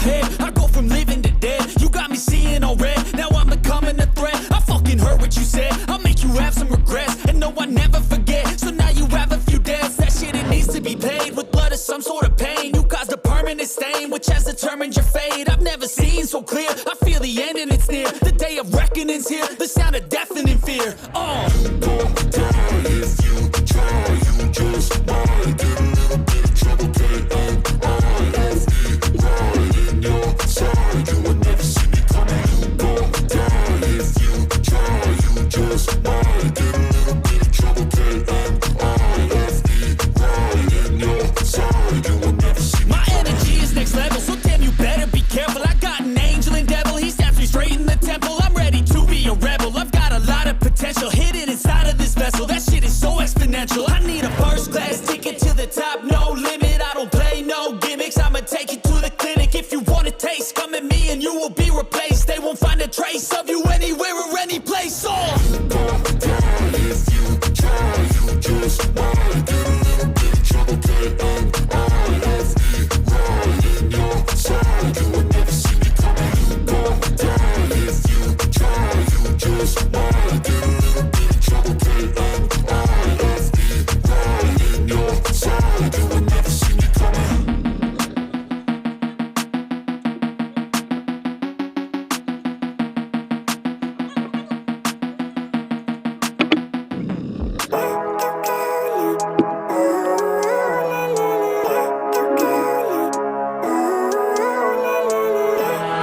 head. I go from living to dead. You got me seeing all red. Now I'm becoming a threat. I fucking heard what you said. I'll make you have some regrets. And no, I never forget. So now you have a few debts. That shit, it needs to be paid with blood or some sort of pain. You caused a permanent stain, which has determined your fate. I've never seen so clear. I feel the end and it's near. The day of reckoning's here. The sound of deafening fear. You gon' die if you try. You just might get a little bit of trouble. K-N-I-F-E, right in your side. You will never see me coming. You gon' die if you try. You just might get a little bit of trouble. K-N-I-F-E, right in your side. You will never see me My coming. energy is next level, so damn you better be careful. I got an angel and devil, he stabs me straight in the temple. I'm ready to be a rebel, I've got a lot of potential hidden inside of this vessel. That shit is so exponential. I need a first class ticket to the top, no limit. I don't play no gimmicks, I'ma take you to the clinic. If you want a taste, come at me and you will be replaced. They won't find a trace of you anywhere or any place. You gon' die if you try. You just might get a little bit of trouble. K-N-I-F-E, right in your side. You will never see me coming. You gon' die if you try. You just might get a little bit of trouble. K-N-I-F-E, right in your side. You will never see me coming.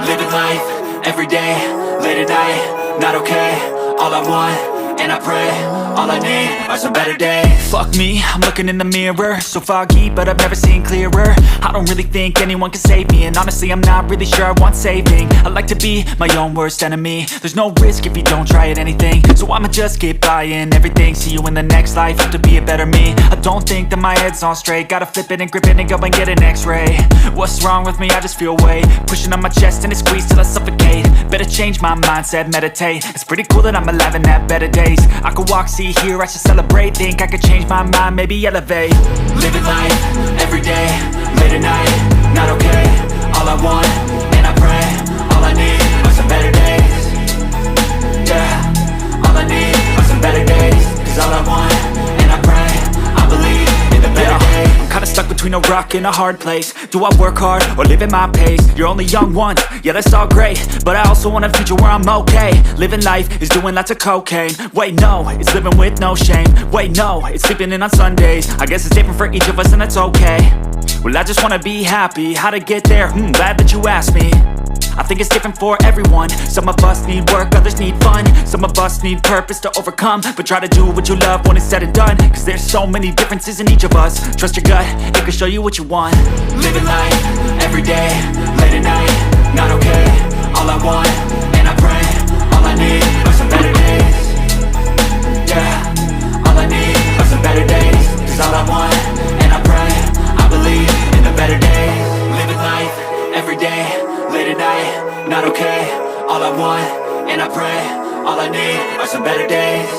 Living life, every day, late at night, not okay. All I want, and I pray, all I need are some better days. Fuck me, I'm looking in the mirror, so foggy, but I've never seen clearer. I don't really think anyone can save me, and honestly I'm not really sure I want saving. I like to be my own worst enemy. There's no risk if you don't try at anything, so I'ma just get buying everything. See you in the next life, have to be a better me. I don't think that my head's on straight, gotta flip it and grip it and go and get an x-ray. What's wrong with me? I just feel weight pushing on my chest and it squeezes till I suffocate. Better change my mindset, meditate. It's pretty cool that I'm alive and have better days. I could walk, see, hear, I should celebrate. Think I could change my mind, maybe elevate. Living life, every day, late at night, not okay. All I want, and I pray, all I need are some better days. Yeah, all I need are some better days. Cause all I want, and I pray, I believe in the better days. I'm kinda stuck between a rock and a hard place. Do I work hard or live at my pace? You're only young once, yeah that's all great, but I also want a future where I'm okay. Living life is doing lots of cocaine. Wait no, it's living with no shame. Wait no, it's sleeping in on Sundays. I guess it's different for each of us and that's okay. Well I just wanna be happy, how to get there? Glad that you asked me. I think it's different for everyone. Some of us need work, others need fun. Some of us need purpose to overcome. But try to do what you love when it's said and done. Cause there's so many differences in each of us. Trust your gut, it can show you what you want. Living life, every day, late at night, not okay. All I want, and I pray, all I need are some better days. Yeah, all I need are some better days. Cause all I want, and I pray, I believe in the better days. Living life, every day, late at night, not okay. All I want, and I pray, all I need are some better days.